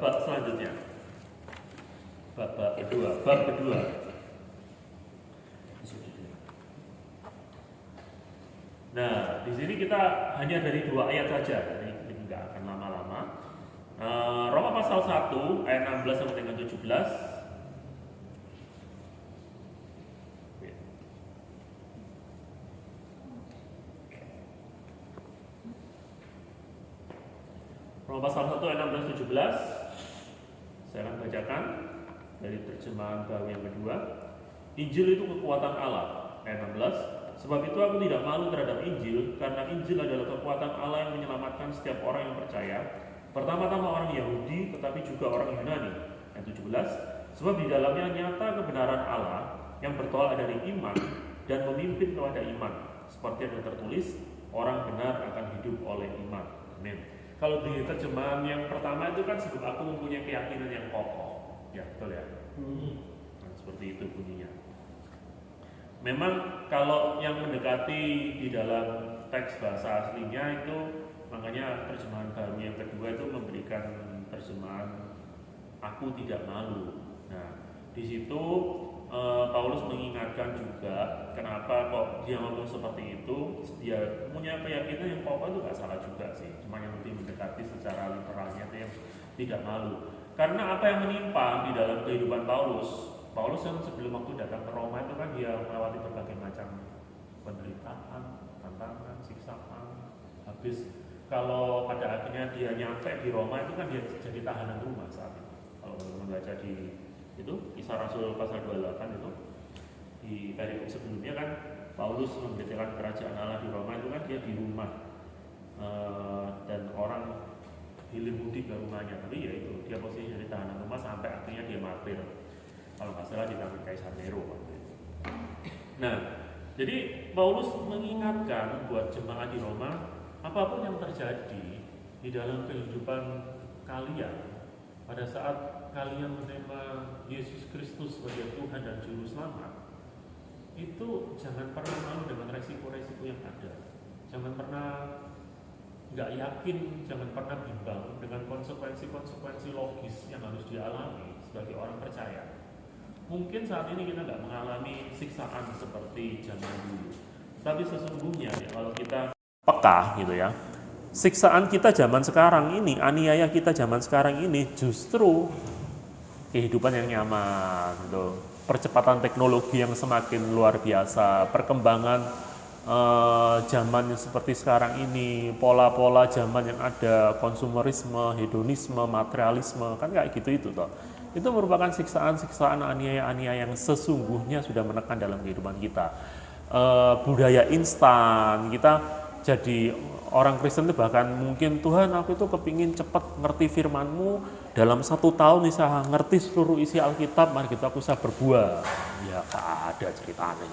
bab selanjutnya. Bab kedua. Nah, di sini kita hanya dari 2 ayat saja, jadi nggak akan lama-lama. Roma pasal 1 ayat 16 sampai dengan 17. Roma pasal 1 ayat 16-17. Saya akan bacakan dari terjemahan baru yang kedua. Injil itu kekuatan Allah, ayat 16. Sebab itu aku tidak malu terhadap Injil, karena Injil adalah kekuatan Allah yang menyelamatkan setiap orang yang percaya. Pertama-tama orang Yahudi, tetapi juga orang Yunani, ayat 17. Sebab di dalamnya nyata kebenaran Allah yang bertolak dari iman dan memimpin kepada iman. Seperti yang tertulis, orang benar akan hidup oleh iman. Amin. Kalau di terjemahan yang pertama itu kan sebab aku mempunyai keyakinan yang kokoh. Ya, betul ya? Nah, seperti itu bunyinya. Memang kalau yang mendekati di dalam teks bahasa aslinya itu, makanya terjemahan baru yang kedua itu memberikan terjemahan aku tidak malu. Nah, di situ Paulus mengingatkan juga kenapa kok dia ngomong seperti itu. Dia punya keyakinan yang kokoh itu gak salah juga sih, cuma yang lebih mendekati secara literalnya itu yang tidak malu. Karena apa yang menimpa di dalam kehidupan Paulus yang sebelum waktu datang ke Roma itu kan dia melewati berbagai macam penderitaan, tantangan, siksaan. Habis kalau pada akhirnya dia nyampe di Roma itu kan dia jadi tahanan rumah saat itu. Kalau teman-teman baca di itu Kisah Rasul pasal 28 itu di perikop sebelumnya kan Paulus memberitakan kerajaan Allah di Roma itu kan dia di rumah dan orang hilir mudik ke rumahnya, tapi ya itu dia posisi jadi tahanan rumah sampai akhirnya dia martir kalau nggak salah di tangan Kaisar Nero. Nah, jadi Paulus mengingatkan buat jemaat di Roma, apapun yang terjadi di dalam kehidupan kalian pada saat kalian menerima Yesus Kristus sebagai Tuhan dan Juru Selamat, itu jangan pernah malu dengan resiko-resiko yang ada. Jangan pernah nggak yakin, jangan pernah bimbang dengan konsekuensi-konsekuensi logis yang harus dialami sebagai orang percaya. Mungkin saat ini kita nggak mengalami siksaan seperti zaman dulu, tapi sesungguhnya ya, kalau kita peka gitu ya, siksaan kita zaman sekarang ini, aniaya kita zaman sekarang ini justru kehidupan yang nyaman gitu. Percepatan teknologi yang semakin luar biasa, perkembangan zaman yang seperti sekarang ini, pola-pola zaman yang ada, konsumerisme, hedonisme, materialisme, kan kayak gitu itu toh. Itu merupakan siksaan-siksaan, aniaya-aniaya yang sesungguhnya sudah menekan dalam kehidupan kita. Budaya instan, kita jadi orang Kristen itu bahkan mungkin Tuhan aku itu kepingin cepat ngerti firman-Mu, dalam 1 tahun bisa ngerti seluruh isi Alkitab, mari kita bisa berbuah. Ya gak ada ceritanya.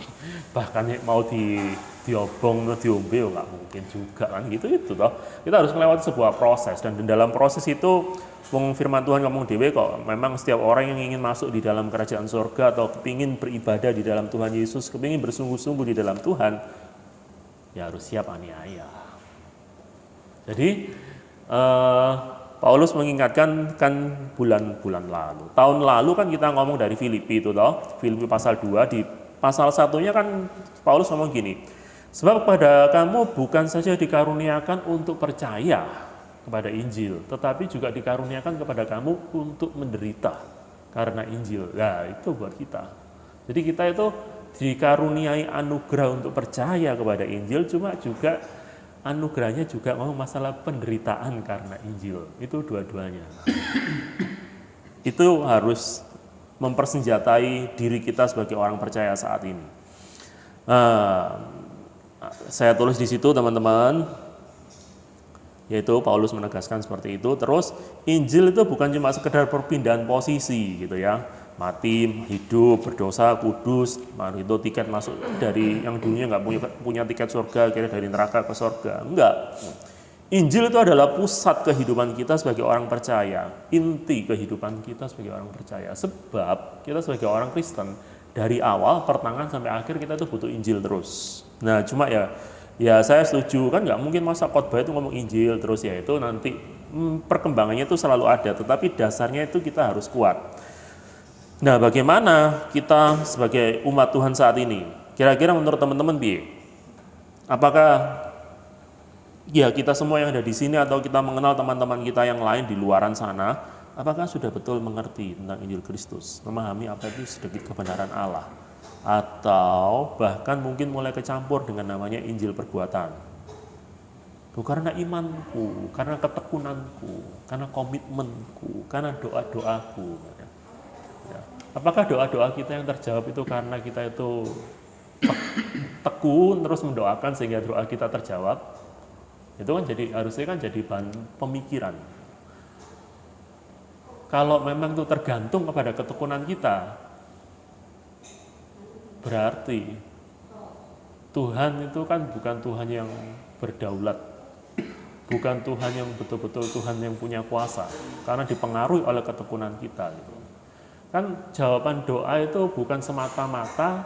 Bahkan mau diobong, diombe nggak mungkin juga kan gitu itu toh. Kita harus melewati sebuah proses, dan dalam proses itu firman Tuhan ngomong dewe kok, memang setiap orang yang ingin masuk di dalam kerajaan surga atau kepingin beribadah di dalam Tuhan Yesus, kepingin bersungguh-sungguh di dalam Tuhan, ya harus siap aniaya. Jadi Paulus mengingatkan kan bulan-bulan lalu. Tahun lalu kan kita ngomong dari Filipi itu toh, Filipi pasal 2, di pasal 1-nya kan Paulus ngomong gini, sebab kepada kamu bukan saja dikaruniakan untuk percaya kepada Injil, tetapi juga dikaruniakan kepada kamu untuk menderita karena Injil. Nah, itu buat kita. Jadi kita itu dikaruniai anugerah untuk percaya kepada Injil, cuma juga anugerahnya juga ngomong masalah penderitaan karena Injil. Itu dua-duanya. Itu harus mempersenjatai diri kita sebagai orang percaya saat ini. Saya tulis di situ teman-teman, yaitu Paulus menegaskan seperti itu. Terus Injil itu bukan cuma sekedar perpindahan posisi gitu ya, mati, hidup, berdosa, kudus, itu tiket masuk dari yang dulunya nggak punya tiket surga, kira dari neraka ke surga. Enggak. Injil itu adalah pusat kehidupan kita sebagai orang percaya, inti kehidupan kita sebagai orang percaya. Sebab kita sebagai orang Kristen dari awal pertengahan sampai akhir kita itu butuh Injil terus. Nah cuma ya saya setuju kan nggak mungkin masa khotbah itu ngomong Injil terus, ya itu nanti perkembangannya itu selalu ada, tetapi dasarnya itu kita harus kuat. Nah, bagaimana kita sebagai umat Tuhan saat ini? Kira-kira menurut teman-teman piye? Apakah ya kita semua yang ada di sini atau kita mengenal teman-teman kita yang lain di luaran sana, apakah sudah betul mengerti tentang Injil Kristus, memahami apa itu sedikit kebenaran Allah, atau bahkan mungkin mulai kecampur dengan namanya Injil perbuatan? Karena imanku, karena ketekunanku, karena komitmenku, karena doa-doaku. Ya. Apakah doa-doa kita yang terjawab itu karena kita itu tekun terus mendoakan sehingga doa kita terjawab? Itu kan harusnya kan jadi bahan pemikiran. Kalau memang itu tergantung kepada ketekunan kita, berarti Tuhan itu kan bukan Tuhan yang berdaulat, bukan Tuhan yang betul-betul Tuhan yang punya kuasa, karena dipengaruhi oleh ketekunan kita. Gitu. Kan jawaban doa itu bukan semata-mata,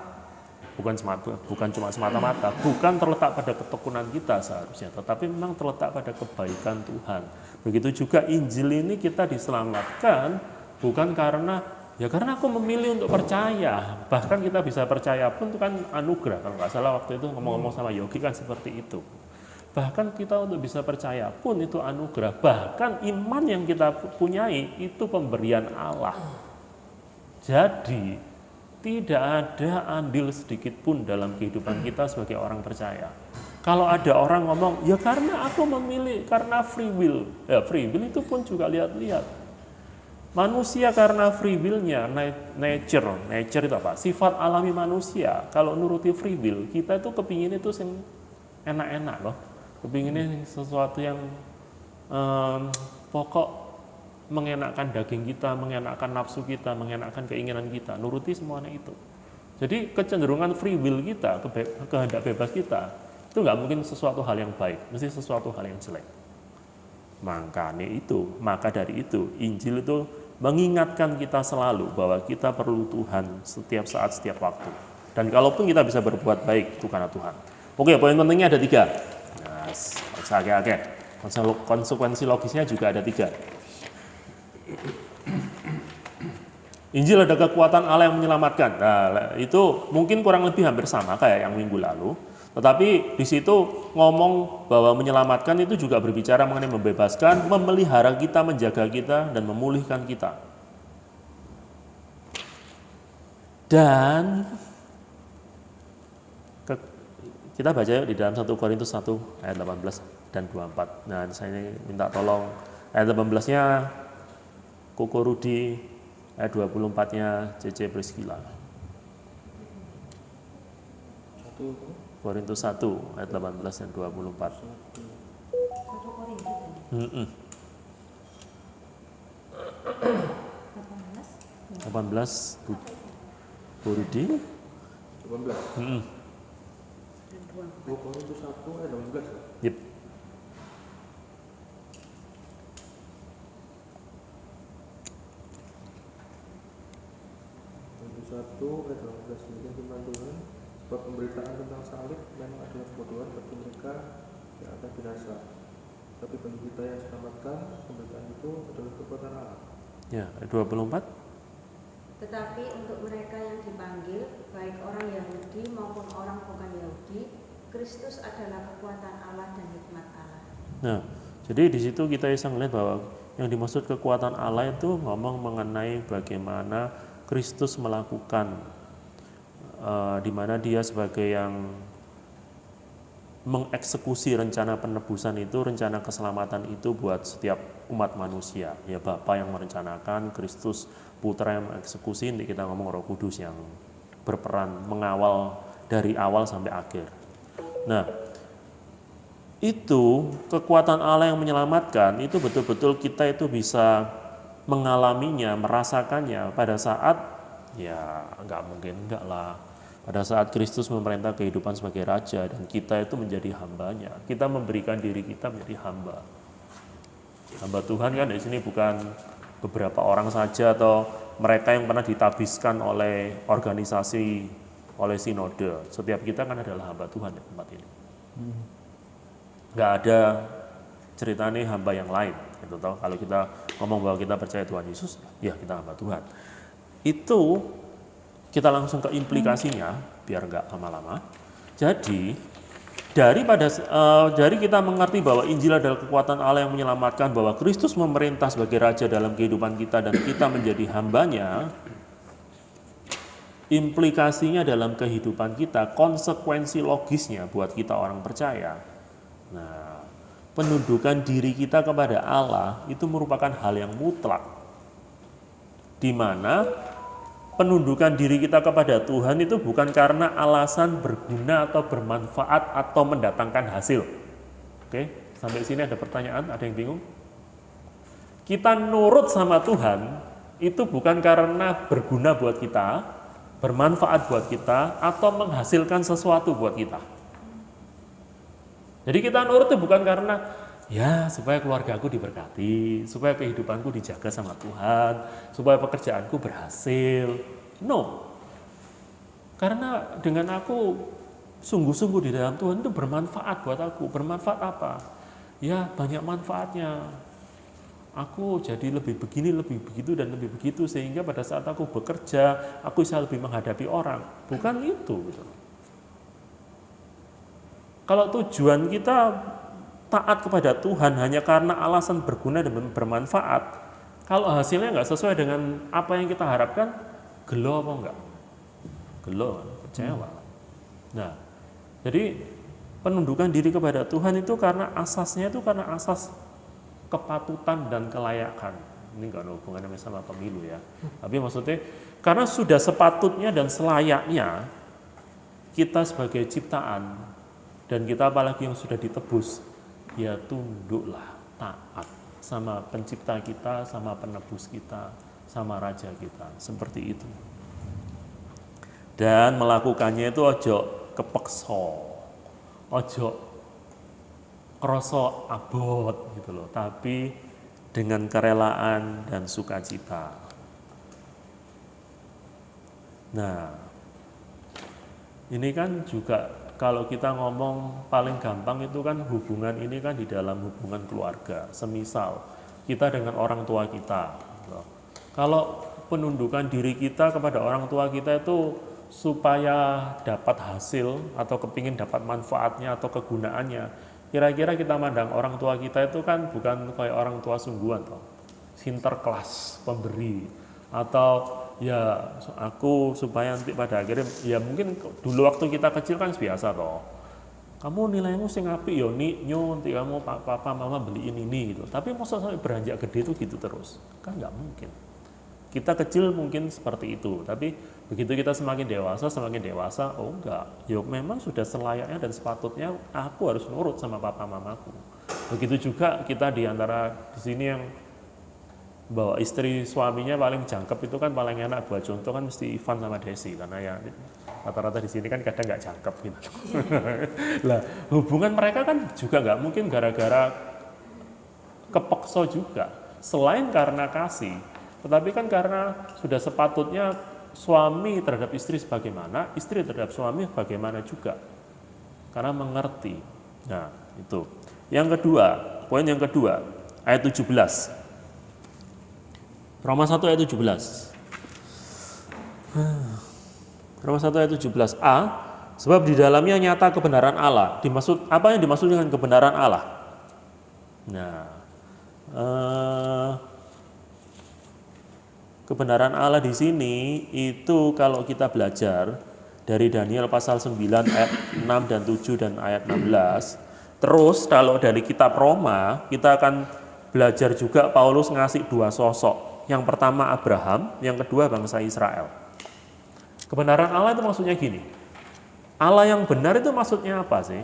bukan cuma semata-mata, bukan terletak pada ketekunan kita seharusnya, tetapi memang terletak pada kebaikan Tuhan. Begitu juga Injil ini kita diselamatkan bukan karena aku memilih untuk percaya. Bahkan kita bisa percaya pun itu kan anugerah. Kalau nggak salah waktu itu ngomong-ngomong sama Yogi kan seperti itu. Bahkan kita untuk bisa percaya pun itu anugerah. Bahkan iman yang kita punyai itu pemberian Allah. Jadi tidak ada andil sedikit pun dalam kehidupan kita sebagai orang percaya. Kalau ada orang ngomong, ya karena aku memilih, karena free will. Ya free will itu pun juga lihat-lihat. Manusia karena free will-nya, nature itu apa? Sifat alami manusia. Kalau nuruti free will, kita itu kepingin itu yang enak-enak loh. Kepinginnya sesuatu yang pokok mengenakkan daging kita, mengenakkan nafsu kita, mengenakkan keinginan kita, nuruti semuanya itu. Jadi kecenderungan free will kita, kehendak bebas kita, itu nggak mungkin sesuatu hal yang baik, mesti sesuatu hal yang jelek. Maka dari itu, Injil itu mengingatkan kita selalu bahwa kita perlu Tuhan setiap saat, setiap waktu. Dan kalaupun kita bisa berbuat baik, itu karena Tuhan. Oke, poin pentingnya ada 3. Oke. Konsekuensi logisnya juga ada 3. Injil ada kekuatan Allah yang menyelamatkan. Nah, itu mungkin kurang lebih hampir sama kayak yang minggu lalu. Tetapi di situ ngomong bahwa menyelamatkan itu juga berbicara mengenai membebaskan, memelihara kita, menjaga kita, dan memulihkan kita. Dan kita baca yuk di dalam 1 Korintus 1 ayat 18 dan 24. Nah, saya minta tolong ayat 18-nya Koko Rudi, ayat 24-nya CC Priscilla. 1 Korintus 1 ayat 18 dan 24. 1 Korintus. 18 Bu Rudi 18. 2 Korintus 1 ayat 18. Yep. Korintus 1 ayat 18 ini firman Tuhan, sebab pemberitaan tentang salib memang adalah kebodohan bagi mereka yang akan binasa, tapi bagi kita yang selamatkan, pemberitaan itu adalah kekuatan Allah. Ya, ayat 24. Tetapi untuk mereka yang dipanggil, baik orang Yahudi maupun orang bukan Yahudi, Kristus adalah kekuatan Allah dan hikmat Allah. Nah, jadi di situ kita bisa melihat bahwa yang dimaksud kekuatan Allah itu ngomong mengenai bagaimana Kristus melakukan, di mana Dia sebagai yang mengeksekusi rencana penebusan itu, rencana keselamatan itu buat setiap umat manusia. Ya Bapa yang merencanakan, Kristus Putra yang mengeksekusi, nanti kita ngomong Roh Kudus yang berperan mengawal dari awal sampai akhir. Nah, itu kekuatan Allah yang menyelamatkan, itu betul-betul kita itu bisa mengalaminya, merasakannya pada saat, ya enggak lah, pada saat Kristus memerintah kehidupan sebagai Raja dan kita itu menjadi hambanya. Kita memberikan diri kita menjadi hamba. Hamba Tuhan kan di sini bukan beberapa orang saja atau mereka yang pernah ditabiskan oleh organisasi, oleh sinode. Setiap kita kan adalah hamba Tuhan di tempat ini. Nggak ada ceritanya hamba yang lain. Gitu toh. Kalau kita ngomong bahwa kita percaya Tuhan Yesus, ya kita hamba Tuhan. Itu kita langsung ke implikasinya biar nggak lama-lama. Jadi dari kita mengerti bahwa Injil adalah kekuatan Allah yang menyelamatkan, bahwa Kristus memerintah sebagai Raja dalam kehidupan kita dan kita menjadi hambanya, implikasinya dalam kehidupan kita, konsekuensi logisnya buat kita orang percaya. Nah, penundukan diri kita kepada Allah itu merupakan hal yang mutlak, di mana penundukan diri kita kepada Tuhan itu bukan karena alasan berguna atau bermanfaat atau mendatangkan hasil. Oke, sampai sini ada pertanyaan? Ada yang bingung? Kita nurut sama Tuhan itu bukan karena berguna buat kita, bermanfaat buat kita, atau menghasilkan sesuatu buat kita. Jadi kita nurut itu bukan karena ya supaya keluargaku diberkati, supaya kehidupanku dijaga sama Tuhan, supaya pekerjaanku berhasil. No. Karena dengan aku sungguh-sungguh di dalam Tuhan itu bermanfaat buat aku. Bermanfaat apa? Ya banyak manfaatnya. Aku jadi lebih begini, lebih begitu, dan lebih begitu, sehingga pada saat aku bekerja, aku bisa lebih menghadapi orang. Bukan itu. Gitu. Kalau tujuan kita taat kepada Tuhan hanya karena alasan berguna dan bermanfaat, kalau hasilnya nggak sesuai dengan apa yang kita harapkan, gelo apa enggak? Gelo, kecewa. Nah, jadi penundukan diri kepada Tuhan itu karena asasnya itu karena asas kepatutan dan kelayakan. Ini nggak ada hubungannya sama pemilu ya. Tapi maksudnya karena sudah sepatutnya dan selayaknya kita sebagai ciptaan dan kita apalagi yang sudah ditebus, ya tunduklah, taat sama pencipta kita, sama penebus kita, sama raja kita, seperti itu. Dan melakukannya itu ojo kepeksa, ojo kroso abot gitu loh, tapi dengan kerelaan dan sukacita. Nah, ini kan juga kalau kita ngomong paling gampang itu kan hubungan ini kan di dalam hubungan keluarga. Semisal kita dengan orang tua kita. Kalau penundukan diri kita kepada orang tua kita itu supaya dapat hasil atau kepingin dapat manfaatnya atau kegunaannya, kira-kira kita mandang orang tua kita itu kan bukan kayak orang tua sungguhan toh. Sinterklas, pemberi, atau ya aku supaya nanti pada akhirnya ya mungkin dulu waktu kita kecil kan biasa toh, kamu nilaimu sing apik yo nyo nanti kamu papa mama beliin ini gitu. Tapi masa sampai beranjak gede itu gitu terus kan nggak mungkin. Kita kecil mungkin seperti itu, tapi begitu kita semakin dewasa oh enggak, yo memang sudah selayaknya dan sepatutnya aku harus nurut sama papa mamaku. Begitu juga kita di antara di sini yang bahwa istri suaminya paling jangkep itu kan paling enak buat contoh kan mesti Ivan sama Desi, karena ya rata-rata di sini kan kadang nggak jangkep gitu. Lah hubungan mereka kan juga nggak mungkin gara-gara kepeksa juga, selain karena kasih, tetapi kan karena sudah sepatutnya suami terhadap istri sebagaimana, istri terhadap suami bagaimana juga, karena mengerti. Nah itu. Yang kedua, poin yang kedua, ayat 17. Roma 1 ayat 17. Roma 1 ayat 17a, sebab di dalamnya nyata kebenaran Allah. Dimaksud apa yang dimaksud dengan kebenaran Allah? Nah, kebenaran Allah di sini itu kalau kita belajar dari Daniel pasal 9 ayat 6 dan 7 dan ayat 16. Terus kalau dari kitab Roma, kita akan belajar juga Paulus ngasih dua sosok. Yang pertama Abraham, yang kedua bangsa Israel. Kebenaran Allah itu maksudnya gini. Allah yang benar itu maksudnya apa sih?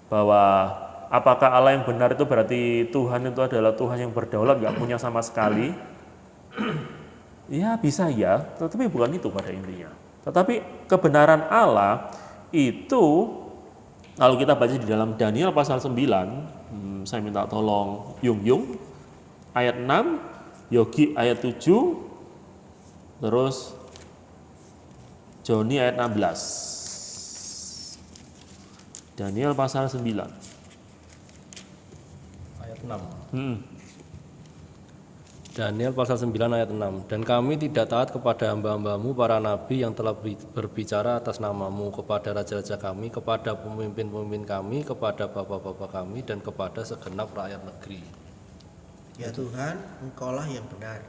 Bahwa apakah Allah yang benar itu berarti Tuhan itu adalah Tuhan yang berdaulat, gak punya sama sekali? Ya bisa ya, tetapi bukan itu pada intinya. Tetapi kebenaran Allah itu kalau kita baca di dalam Daniel pasal 9, saya minta tolong Yung ayat 6, Yogi ayat 7, terus Joni ayat 16. Daniel pasal 9 ayat 6. Daniel pasal 9 ayat 6. Dan kami tidak taat kepada hamba-hambamu para nabi yang telah berbicara atas namamu, kepada raja-raja kami, kepada pemimpin-pemimpin kami, kepada bapak-bapak kami, dan kepada segenap rakyat negeri. Ya Tuhan, Engkaulah yang benar.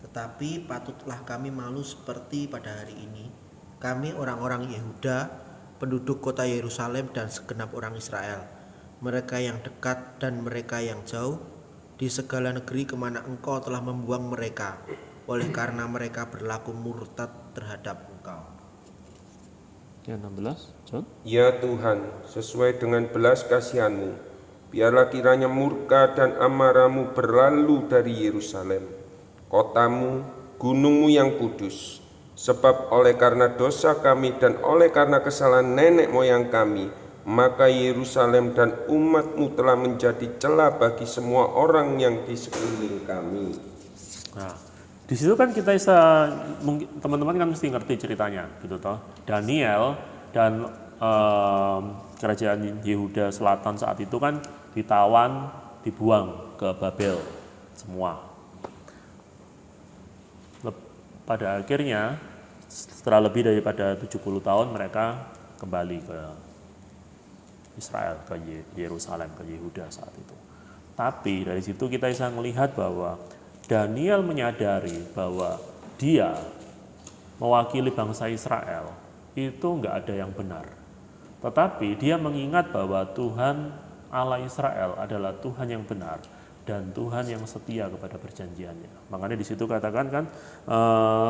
Tetapi patutlah kami malu seperti pada hari ini. Kami orang-orang Yehuda, penduduk kota Yerusalem dan segenap orang Israel, mereka yang dekat dan mereka yang jauh, di segala negeri kemana Engkau telah membuang mereka, oleh karena mereka berlaku murtad terhadap Engkau. Yang 16, John. Ya Tuhan, sesuai dengan belas kasihan-Mu, biarlah kiranya murka dan amarah-Mu berlalu dari Yerusalem, kotamu, gunung-Mu yang kudus. Sebab oleh karena dosa kami dan oleh karena kesalahan nenek moyang kami, maka Yerusalem dan umat-Mu telah menjadi celah bagi semua orang yang di sekeliling kami. Nah, di situ kan kita bisa, mungkin teman-teman kan mesti ngerti ceritanya, gitu toh. Daniel dan kerajaan Yehuda Selatan saat itu kan ditawan, dibuang ke Babel semua. Pada akhirnya setelah lebih daripada 70 tahun mereka kembali ke Israel, ke Yerusalem, ke Yehuda saat itu. Tapi dari situ kita bisa melihat bahwa Daniel menyadari bahwa dia mewakili bangsa Israel itu enggak ada yang benar. Tetapi dia mengingat bahwa Tuhan Allah Israel adalah Tuhan yang benar dan Tuhan yang setia kepada perjanjiannya. Makanya di situ katakan kan,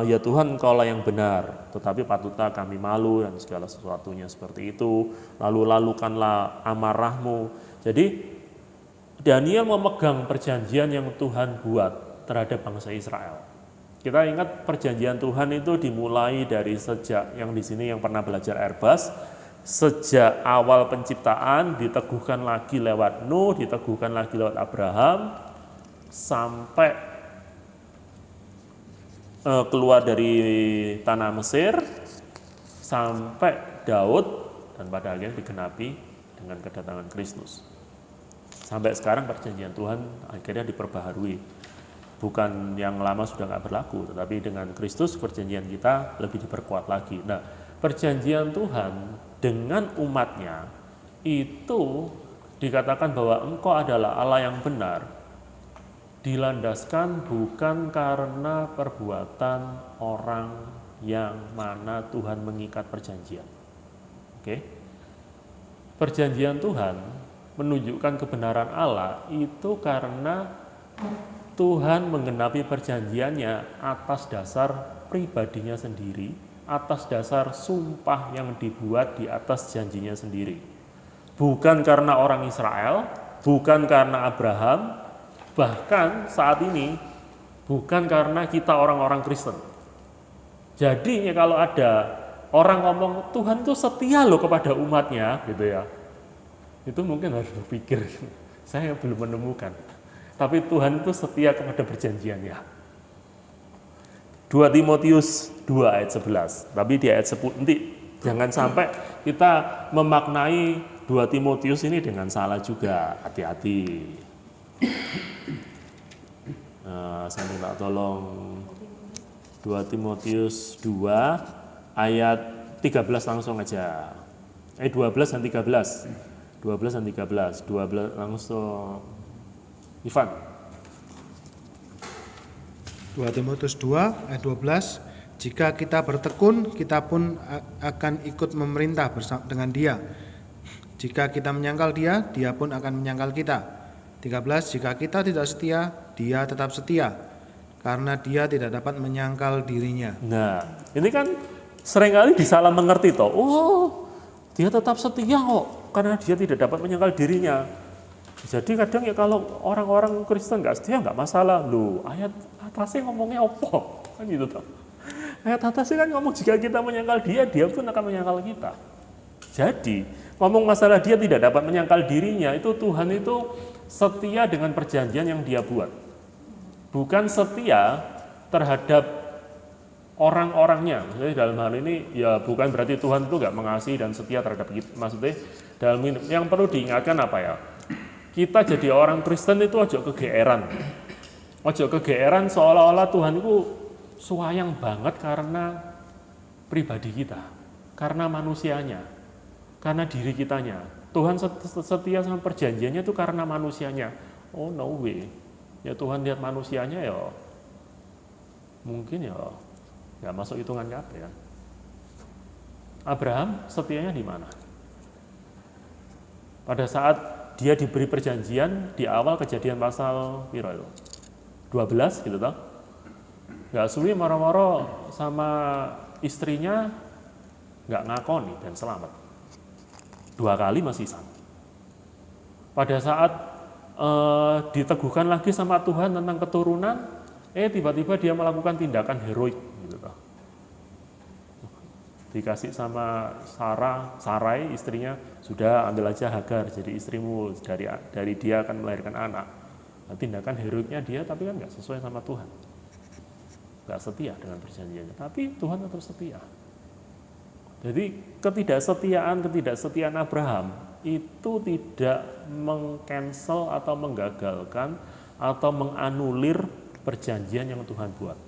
ya Tuhan Engkaulah yang benar, tetapi patutlah kami malu dan segala sesuatunya seperti itu. Lalu-lalukanlah amarah-Mu. Jadi Daniel memegang perjanjian yang Tuhan buat terhadap bangsa Israel. Kita ingat perjanjian Tuhan itu dimulai dari sejak yang di sini yang pernah belajar Airbus, sejak awal penciptaan diteguhkan lagi lewat Nuh, diteguhkan lagi lewat Abraham, sampai keluar dari tanah Mesir, sampai Daud, dan pada akhirnya digenapi dengan kedatangan Kristus. Sampai sekarang perjanjian Tuhan akhirnya diperbaharui. Bukan yang lama sudah nggak berlaku, tetapi dengan Kristus perjanjian kita lebih diperkuat lagi. Nah, perjanjian Tuhan dengan umatnya itu dikatakan bahwa Engkau adalah Allah yang benar, dilandaskan bukan karena perbuatan orang yang mana Tuhan mengikat perjanjian. Oke? Perjanjian Tuhan menunjukkan kebenaran Allah itu karena Tuhan menggenapi perjanjiannya atas dasar pribadinya sendiri, atas dasar sumpah yang dibuat di atas janjinya sendiri. Bukan karena orang Israel, bukan karena Abraham, bahkan saat ini bukan karena kita orang-orang Kristen. Jadi kalau ada orang ngomong Tuhan tuh setia loh kepada umatnya gitu ya, itu mungkin harus berpikir, saya belum menemukan. Tapi Tuhan itu setia kepada perjanjiannya. 2 Timotius 2 ayat 11. Tapi di ayat 10 nanti jangan sampai kita memaknai 2 Timotius ini dengan salah juga. Hati-hati. Saya minta tolong 2 Timotius 2 ayat 13 langsung aja. 12 dan 13. 12 dan 13. 12 langsung. Ivan. 2 Timotius 2 ayat 12, jika kita bertekun, kita pun akan ikut memerintah bersama dengan dia. Jika kita menyangkal dia, dia pun akan menyangkal kita. 13, jika kita tidak setia, dia tetap setia, karena dia tidak dapat menyangkal dirinya. Nah, ini kan seringkali disalah mengerti toh. Oh, dia tetap setia kok, karena dia tidak dapat menyangkal dirinya. Jadi kadang ya kalau orang-orang Kristen nggak setia nggak masalah. Loh, ayat atasnya ngomongnya apa? Kan gitu toh. Ayat atasnya kan ngomong jika kita menyangkal dia, dia pun akan menyangkal kita. Jadi ngomong masalah dia tidak dapat menyangkal dirinya, itu Tuhan itu setia dengan perjanjian yang dia buat. Bukan setia terhadap orang-orangnya. Jadi dalam hal ini ya bukan berarti Tuhan itu nggak mengasihi dan setia terhadap kita. Maksudnya dalam yang perlu diingatkan apa ya? Kita jadi orang Kristen itu aja kegeeran. Ojo kegeeran seolah-olah Tuhan itu suayang banget karena pribadi kita, karena manusianya, karena diri kitanya. Tuhan setia sama perjanjiannya itu karena manusianya. Oh no way. Ya Tuhan lihat manusianya ya mungkin ya nggak masuk hitungan kata ya. Abraham setianya di mana? Pada saat dia diberi perjanjian di awal Kejadian pasal piro itu? 12 gitu toh. Nggak suwi moro-moro sama istrinya nggak ngakoni dan selamat. 2 kali masih sama. Pada saat diteguhkan lagi sama Tuhan tentang keturunan, tiba-tiba dia melakukan tindakan heroik gitu toh. Dikasih sama Sarai istrinya, sudah ambil aja Hagar jadi istrimu, dari dia akan melahirkan anak. Nah, tindakan heroiknya dia tapi kan nggak sesuai sama Tuhan, nggak setia dengan perjanjiannya, tapi Tuhan tetap setia. Jadi ketidaksetiaan Abraham itu tidak meng-cancel atau menggagalkan atau menganulir perjanjian yang Tuhan buat.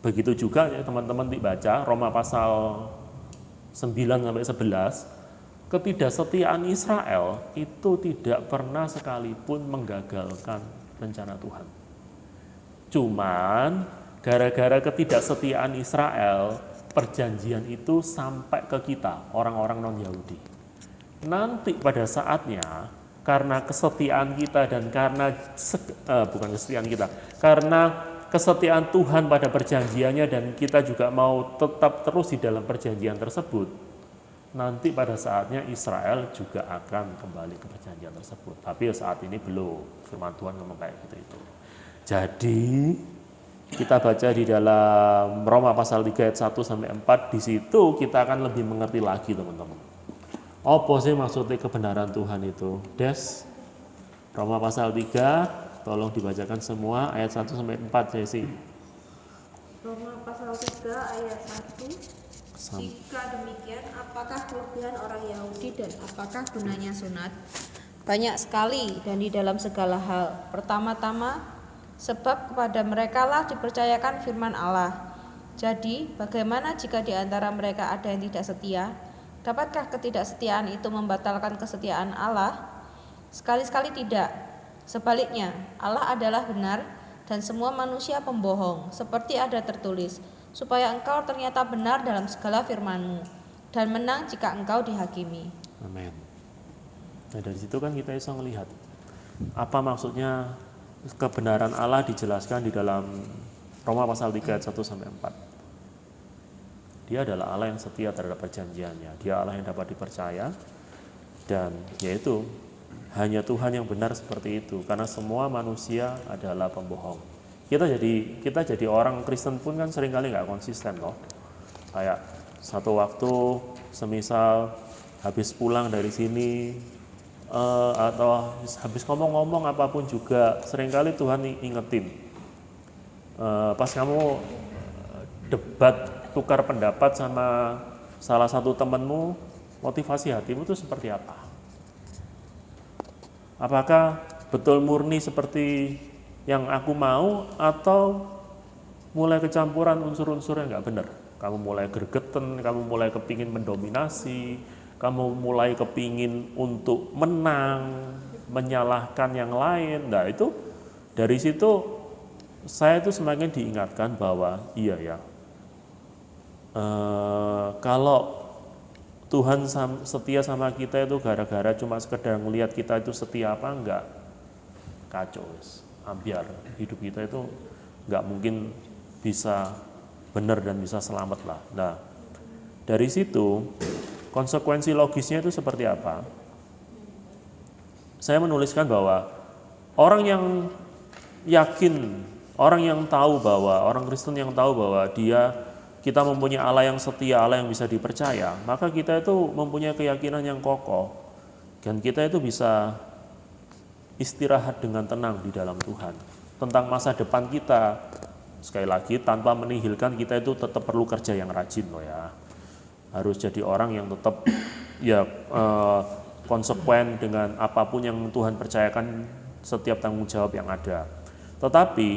Begitu juga ya teman-teman dibaca Roma pasal 9-11, ketidaksetiaan Israel itu tidak pernah sekalipun menggagalkan rencana Tuhan. Cuman gara-gara ketidaksetiaan Israel, perjanjian itu sampai ke kita, orang-orang non-Yahudi. Nanti pada saatnya, karena kesetiaan kita dan karena karena kesetiaan Tuhan pada perjanjiannya dan kita juga mau tetap terus di dalam perjanjian tersebut, nanti pada saatnya Israel juga akan kembali ke perjanjian tersebut. Tapi saat ini belum, firman Tuhan ngomong kayak gitu itu. Jadi kita baca di dalam Roma pasal 3 ayat 1-4, di situ kita akan lebih mengerti lagi teman-teman. Apa sih maksudnya kebenaran Tuhan itu? Des, Roma pasal 3, tolong dibacakan semua ayat 1-4 Jesse. Roma pasal 3 ayat 1. Jika demikian, apakah kelebihan orang Yahudi dan apakah gunanya sunat? Banyak sekali dan di dalam segala hal. Pertama-tama, sebab kepada merekalah dipercayakan firman Allah. Jadi, bagaimana jika di antara mereka ada yang tidak setia? Dapatkah ketidaksetiaan itu membatalkan kesetiaan Allah? Sekali-sekali tidak. Sebaliknya, Allah adalah benar dan semua manusia pembohong, seperti ada tertulis, supaya engkau ternyata benar dalam segala firman-Mu dan menang jika engkau dihakimi. Amin. Nah, dari situ kan kita bisa melihat apa maksudnya kebenaran Allah dijelaskan di dalam Roma pasal 3 ayat 1-4. Dia adalah Allah yang setia terhadap perjanjiannya. Dia Allah yang dapat dipercaya, dan yaitu hanya Tuhan yang benar seperti itu, karena semua manusia adalah pembohong. Kita jadi orang Kristen pun kan seringkali nggak konsisten loh. Kayak satu waktu semisal habis pulang dari sini atau habis ngomong-ngomong apapun juga seringkali Tuhan ingetin. Pas kamu debat tukar pendapat sama salah satu temanmu, motivasi hatimu itu seperti apa? Apakah betul murni seperti yang aku mau atau mulai kecampuran unsur-unsur yang nggak benar? Kamu mulai gergeten, kamu mulai kepingin mendominasi, kamu mulai kepingin untuk menang, menyalahkan yang lain. Nah itu dari situ saya itu semakin diingatkan bahwa iya ya, kalau Tuhan setia sama kita itu gara-gara cuma sekedar ngelihat kita itu setia apa enggak, kacau, ambiar. Hidup kita itu enggak mungkin bisa benar dan bisa selamat lah. Nah, dari situ konsekuensi logisnya itu seperti apa? Saya menuliskan bahwa orang yang yakin, orang yang tahu bahwa, orang Kristen yang tahu bahwa kita mempunyai Allah yang setia, Allah yang bisa dipercaya, maka kita itu mempunyai keyakinan yang kokoh dan kita itu bisa istirahat dengan tenang di dalam Tuhan. Tentang masa depan kita, sekali lagi tanpa menihilkan kita itu tetap perlu kerja yang rajin loh ya. Harus jadi orang yang tetap ya konsekuen dengan apapun yang Tuhan percayakan, setiap tanggung jawab yang ada. Tetapi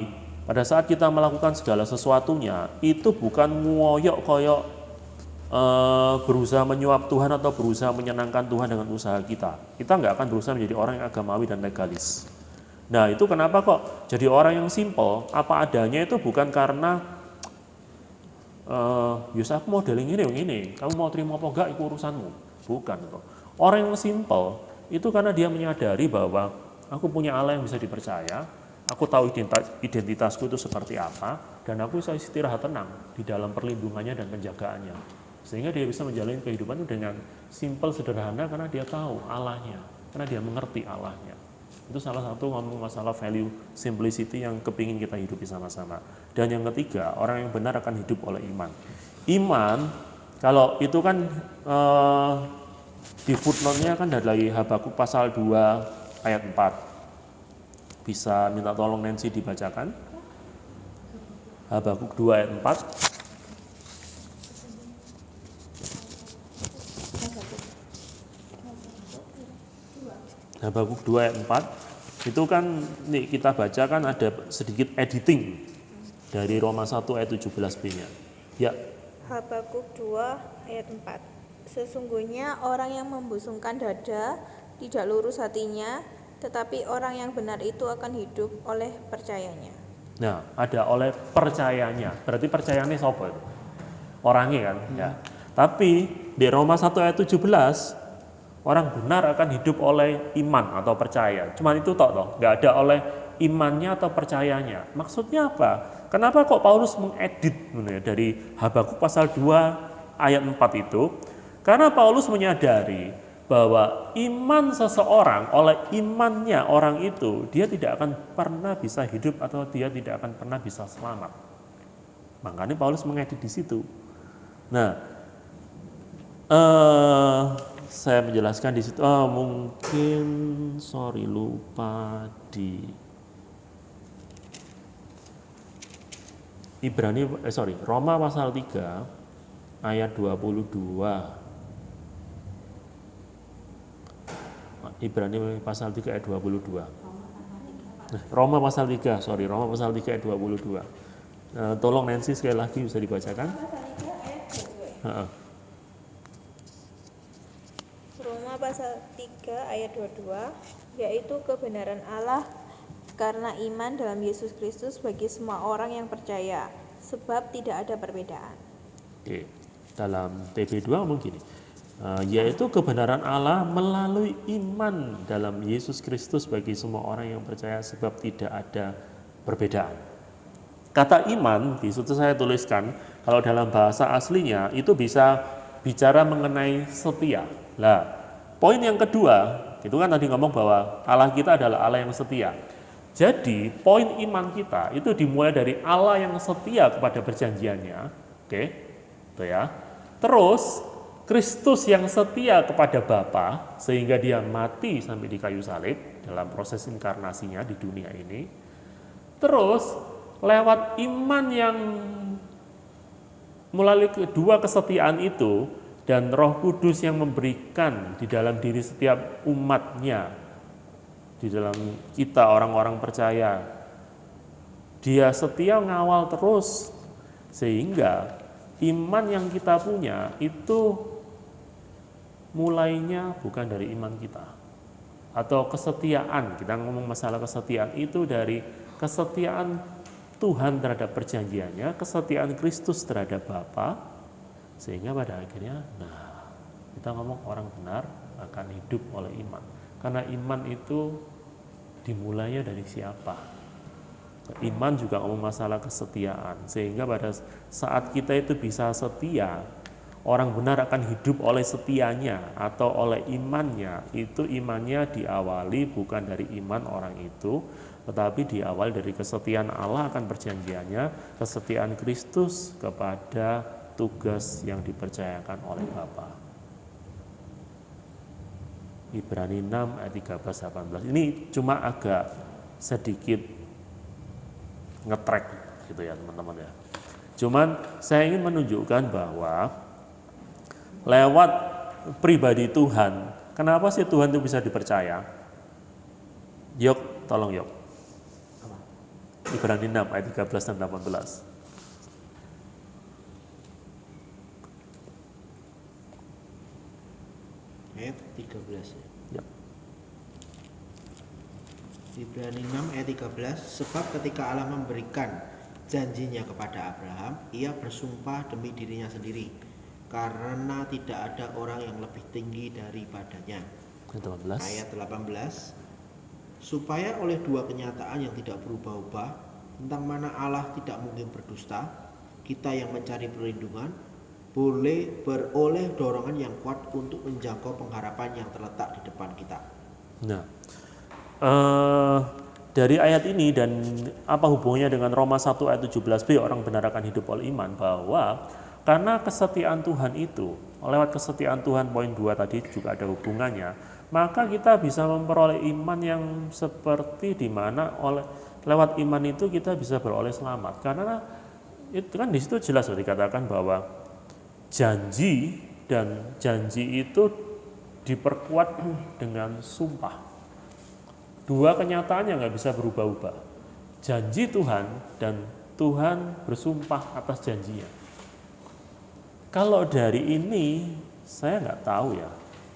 pada saat kita melakukan segala sesuatunya, itu bukan ngoyok koyok berusaha menyuap Tuhan atau berusaha menyenangkan Tuhan dengan usaha kita. Kita nggak akan berusaha menjadi orang yang agamawi dan legalis. Nah itu kenapa kok jadi orang yang simple, apa adanya itu bukan karena Yus aku mau dealing ini, kamu mau terima apa enggak itu urusanmu. Bukan kok. Orang yang simple itu karena dia menyadari bahwa aku punya Allah yang bisa dipercaya, aku tahu identitasku itu seperti apa, dan aku bisa istirahat tenang di dalam perlindungannya dan penjagaannya. Sehingga dia bisa menjalani kehidupan itu dengan simple, sederhana, karena dia tahu Allahnya, karena dia mengerti Allahnya. Itu salah satu ngomong masalah value simplicity yang kepingin kita hidupi sama-sama. Dan yang ketiga, orang yang benar akan hidup oleh iman. Iman, kalau itu kan di footnote-nya kan dari Habakuk pasal 2 ayat 4. Bisa minta tolong Nancy dibacakan. Habakuk 2 ayat 4. Habakuk 2 ayat 4 itu kan nih kita baca kan ada sedikit editing dari Roma 1 ayat 17b-nya. Ya. Habakuk 2 ayat 4. Sesungguhnya orang yang membusungkan dada tidak lurus hatinya, tetapi orang yang benar itu akan hidup oleh percayanya. Nah, ada oleh percayanya. Berarti percayanya siapa itu? Orangnya kan, ya. Tapi di Roma 1 ayat 17 orang benar akan hidup oleh iman atau percaya. Cuman itu toh, nggak ada oleh imannya atau percayanya. Maksudnya apa? Kenapa kok Paulus mengedit dari Habakuk pasal 2 ayat 4 itu? Karena Paulus menyadari bahwa iman seseorang oleh imannya orang itu, dia tidak akan pernah bisa hidup atau dia tidak akan pernah bisa selamat. Makanya Paulus mengedit di situ. Nah, saya menjelaskan di situ. Mungkin lupa di Roma pasal 3 ayat 22. Ibrani pasal 3 ayat 22. Roma pasal 3 ayat 22. Tolong Nancy sekali lagi bisa dibacakan. Roma pasal 3 ayat 22, yaitu kebenaran Allah karena iman dalam Yesus Kristus bagi semua orang yang percaya, sebab tidak ada perbedaan. Oke, dalam TB2 mungkin yaitu kebenaran Allah melalui iman dalam Yesus Kristus bagi semua orang yang percaya, sebab tidak ada perbedaan. Kata iman di situ saya tuliskan, kalau dalam bahasa aslinya itu bisa bicara mengenai setia. Lah, poin yang kedua, itu kan tadi ngomong bahwa Allah kita adalah Allah yang setia. Jadi, poin iman kita itu dimulai dari Allah yang setia kepada perjanjiannya. Oke, itu ya. Terus Kristus yang setia kepada Bapa sehingga dia mati sampai di kayu salib dalam proses inkarnasinya di dunia ini. Terus lewat iman yang melalui kedua kesetiaan itu dan Roh Kudus yang memberikan di dalam diri setiap umatnya, di dalam kita orang-orang percaya, dia setia ngawal terus sehingga iman yang kita punya itu mulainya bukan dari iman kita atau kesetiaan. Kita ngomong masalah kesetiaan itu dari kesetiaan Tuhan terhadap perjanjiannya, kesetiaan Kristus terhadap Bapa, sehingga pada akhirnya kita ngomong orang benar akan hidup oleh iman. Karena iman itu dimulainya dari siapa? Iman juga ngomong masalah kesetiaan, sehingga pada saat kita itu bisa setia, orang benar akan hidup oleh setianya atau oleh imannya. Itu imannya diawali bukan dari iman orang itu, tetapi diawali dari kesetiaan Allah akan perjanjiannya, kesetiaan Kristus kepada tugas yang dipercayakan oleh Bapa. Ibrani 6 ayat 13-18. Ini cuma agak sedikit ngetrek gitu ya teman-teman ya. Cuman saya ingin menunjukkan bahwa lewat pribadi Tuhan, kenapa sih Tuhan itu bisa dipercaya? Yok, tolong Yok. Ibrani 6 ayat 13 dan 18. Ayat 13 ya. Ya. Ibrani 6 ayat 13, sebab ketika Allah memberikan janjinya kepada Abraham, ia bersumpah demi dirinya sendiri, karena tidak ada orang yang lebih tinggi daripadanya. Ayat 18, supaya oleh dua kenyataan yang tidak berubah-ubah, tentang mana Allah tidak mungkin berdusta, kita yang mencari perlindungan boleh beroleh dorongan yang kuat untuk menjangkau pengharapan yang terletak di depan kita. Nah, dari ayat ini dan apa hubungannya dengan Roma 1 ayat 17b, orang benar akan hidup oleh iman, bahwa karena kesetiaan Tuhan itu, lewat kesetiaan Tuhan poin 2 tadi juga ada hubungannya, maka kita bisa memperoleh iman yang seperti di mana lewat iman itu kita bisa beroleh selamat. Karena itu kan di situ jelas dikatakan bahwa janji itu diperkuat dengan sumpah. Dua kenyataan yang nggak bisa berubah-ubah. Janji Tuhan dan Tuhan bersumpah atas janjinya. Kalau dari ini saya nggak tahu ya.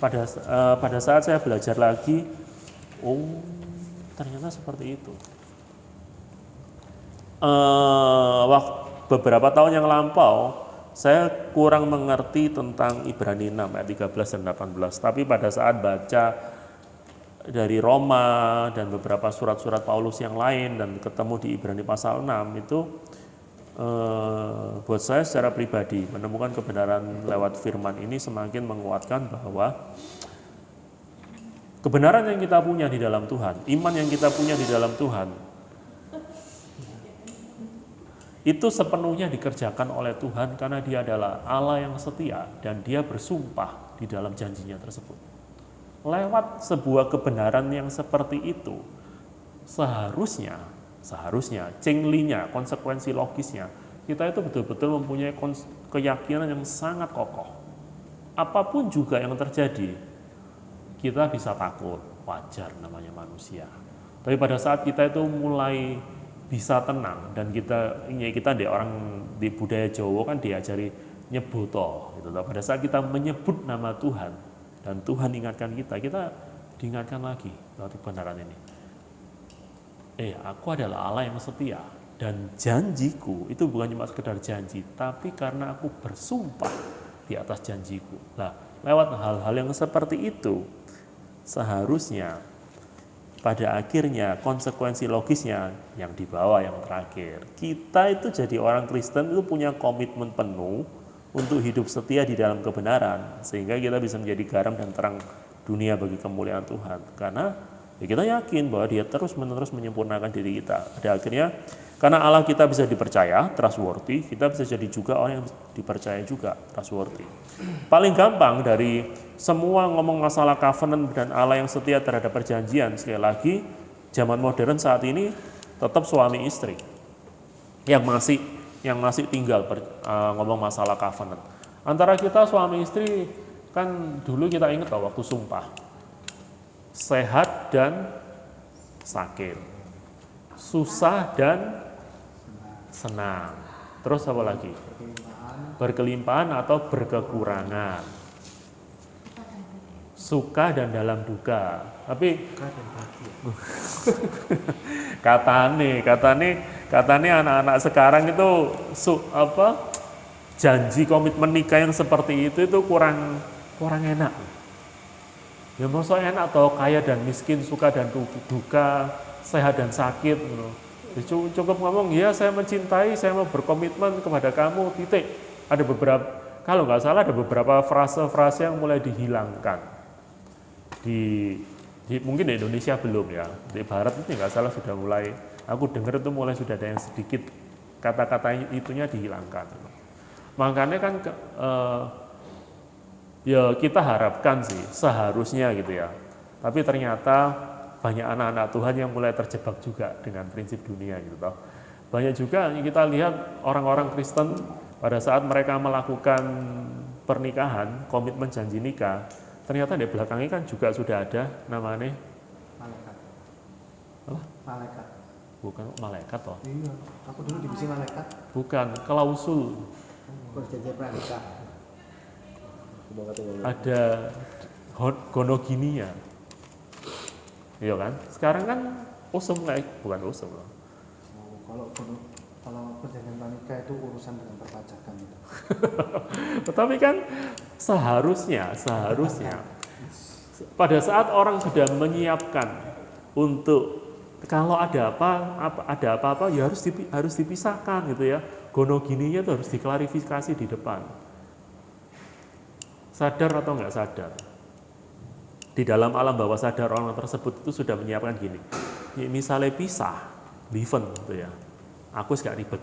Pada saat saya belajar lagi, ternyata seperti itu. Beberapa tahun yang lampau saya kurang mengerti tentang Ibrani 6 ayat 13 dan 18. Tapi pada saat baca dari Roma dan beberapa surat-surat Paulus yang lain dan ketemu di Ibrani pasal 6 itu buat saya secara pribadi menemukan kebenaran lewat firman ini semakin menguatkan bahwa kebenaran yang kita punya di dalam Tuhan, iman yang kita punya di dalam Tuhan itu sepenuhnya dikerjakan oleh Tuhan karena Dia adalah Allah yang setia dan Dia bersumpah di dalam janjinya tersebut. Lewat sebuah kebenaran yang seperti itu, seharusnya cinglinya, konsekuensi logisnya, kita itu betul-betul mempunyai keyakinan yang sangat kokoh. Apapun juga yang terjadi, kita bisa takut, wajar namanya manusia. Tapi pada saat kita itu mulai bisa tenang dan kita di orang di budaya Jawa kan diajari nyebuto gitu. Pada saat kita menyebut nama Tuhan dan Tuhan ingatkan kita diingatkan lagi lewat kebenaran ini. Aku adalah Allah yang setia dan janjiku itu bukan cuma sekedar janji, tapi karena aku bersumpah di atas janjiku. Nah, lewat hal-hal yang seperti itu, seharusnya pada akhirnya konsekuensi logisnya yang dibawa yang terakhir. Kita itu jadi orang Kristen itu punya komitmen penuh untuk hidup setia di dalam kebenaran, sehingga kita bisa menjadi garam dan terang dunia bagi kemuliaan Tuhan. Karena kita yakin bahwa Dia terus-menerus menyempurnakan diri kita. Pada akhirnya, karena Allah kita bisa dipercaya, trustworthy, kita bisa jadi juga orang yang dipercaya juga, trustworthy. Paling gampang dari semua ngomong masalah covenant dan Allah yang setia terhadap perjanjian, sekali lagi, zaman modern saat ini tetap suami istri yang masih tinggal ngomong masalah covenant. Antara kita suami istri, kan dulu kita ingat waktu sumpah, sehat dan sakit, susah dan senang, terus apa lagi? Berkelimpahan atau berkekurangan, suka dan dalam duka. Tapi katane anak-anak sekarang itu janji komitmen nikah yang seperti itu kurang enak. Ya masa enak atau kaya dan miskin, suka dan duka, sehat dan sakit gitu. Cukup ngomong, ya saya mencintai, saya mau berkomitmen kepada kamu, titik. Ada beberapa, kalau nggak salah ada beberapa frase-frase yang mulai dihilangkan. Mungkin di Indonesia belum ya, di Barat itu nggak salah sudah mulai, aku dengar itu mulai sudah ada yang sedikit kata-kata itunya dihilangkan. Makanya kan ya kita harapkan sih seharusnya gitu ya. Tapi ternyata banyak anak-anak Tuhan yang mulai terjebak juga dengan prinsip dunia gitu toh. Banyak juga yang kita lihat orang-orang Kristen pada saat mereka melakukan pernikahan, komitmen janji nikah, ternyata di belakangnya kan juga sudah ada namanya malaikat. Bukan malaikat toh. Iya, aku dulu divisi malaikat. Bukan, klausul. Perjanjian pranikah. Ada gonoginia. Iya kan? Sekarang kan usum kayak bukan usum loh. Kalau perjanjian pranikah itu urusan dengan perpajakan itu. Tetapi kan seharusnya pada saat orang sudah menyiapkan untuk kalau ada apa-apa ya harus dipisahkan gitu ya. Gonogininya itu harus diklarifikasi di depan. Sadar atau nggak sadar? Di dalam alam bawah sadar orang tersebut itu sudah menyiapkan gini. Misalnya pisah, liven gitu ya. Aku nggak ribet.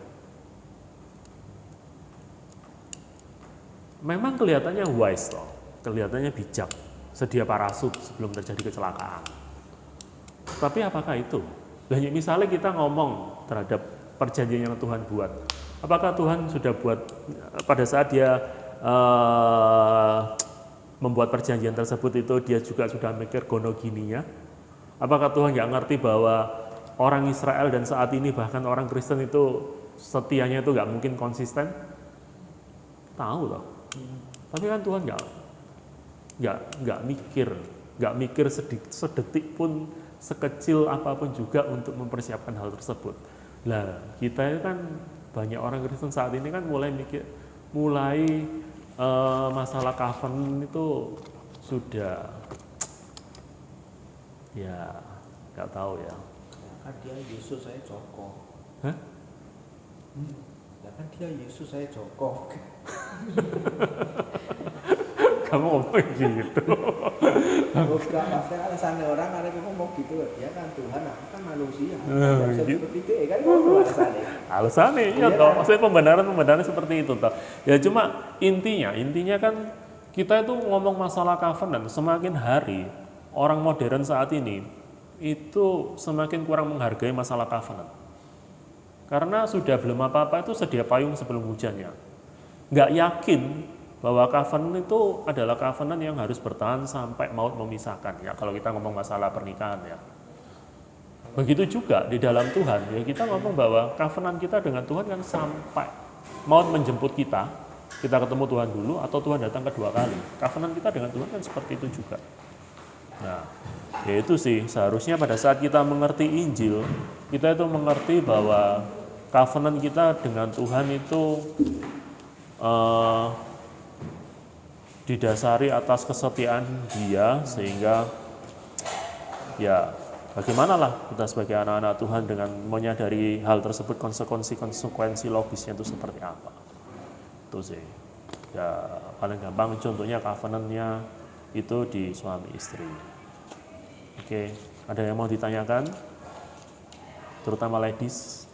Memang kelihatannya wise loh, kelihatannya bijak, sedia parasut sebelum terjadi kecelakaan. Tapi apakah itu? Dan misalnya kita ngomong terhadap perjanjian yang Tuhan buat, apakah Tuhan sudah buat pada saat dia membuat perjanjian tersebut itu dia juga sudah mikir gonogininya? Apakah Tuhan nggak ngerti bahwa orang Israel dan saat ini bahkan orang Kristen itu setianya itu nggak mungkin konsisten? Tahu loh. Tapi kan Tuhan nggak mikir sedetik pun, sekecil apapun juga untuk mempersiapkan hal tersebut. Lah kita itu kan banyak orang Kristen saat ini kan mulai masalah covenant itu sudah ya nggak tahu ya. Kan dia Yesus saya Joko. Hah? Ya kan dia Yesus saya Joko. Kamu ngomong gitu. Bukan pasti alasannya orang ada yang ngomong gitu. Dia kan Tuhan, aku kan manusia. Gitu. Seperti itu kan itu alasannya. Alasannya iya toh. Maksudnya pembenaran seperti itu toh. Ya cuma intinya kan kita itu ngomong masalah covenant semakin hari orang modern saat ini itu semakin kurang menghargai masalah covenant. Karena sudah belum apa-apa itu sedia payung sebelum hujannya. Nggak yakin bahwa covenant itu adalah covenant yang harus bertahan sampai maut memisahkan ya kalau kita ngomong masalah pernikahan ya. Begitu juga di dalam Tuhan ya kita ngomong bahwa covenant kita dengan Tuhan kan sampai maut menjemput kita ketemu Tuhan dulu atau Tuhan datang kedua kali. Covenant kita dengan Tuhan kan seperti itu juga. Nah, ya itu sih seharusnya pada saat kita mengerti Injil kita itu mengerti bahwa covenant kita dengan Tuhan itu didasari atas kesetiaan Dia sehingga ya bagaimanalah kita sebagai anak-anak Tuhan dengan menyadari hal tersebut konsekuensi logisnya itu seperti apa. Itu sih ya paling gampang contohnya covenantnya itu di suami istri. Oke, ada yang mau ditanyakan terutama ladies?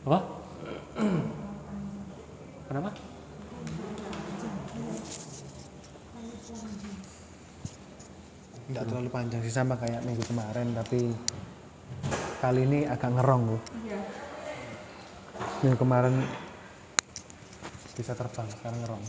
Apa? Kenapa? Enggak terlalu panjang sih sama kayak minggu kemarin, tapi kali ini agak ngerong loh. Minggu kemarin bisa terbang, sekarang ngerong.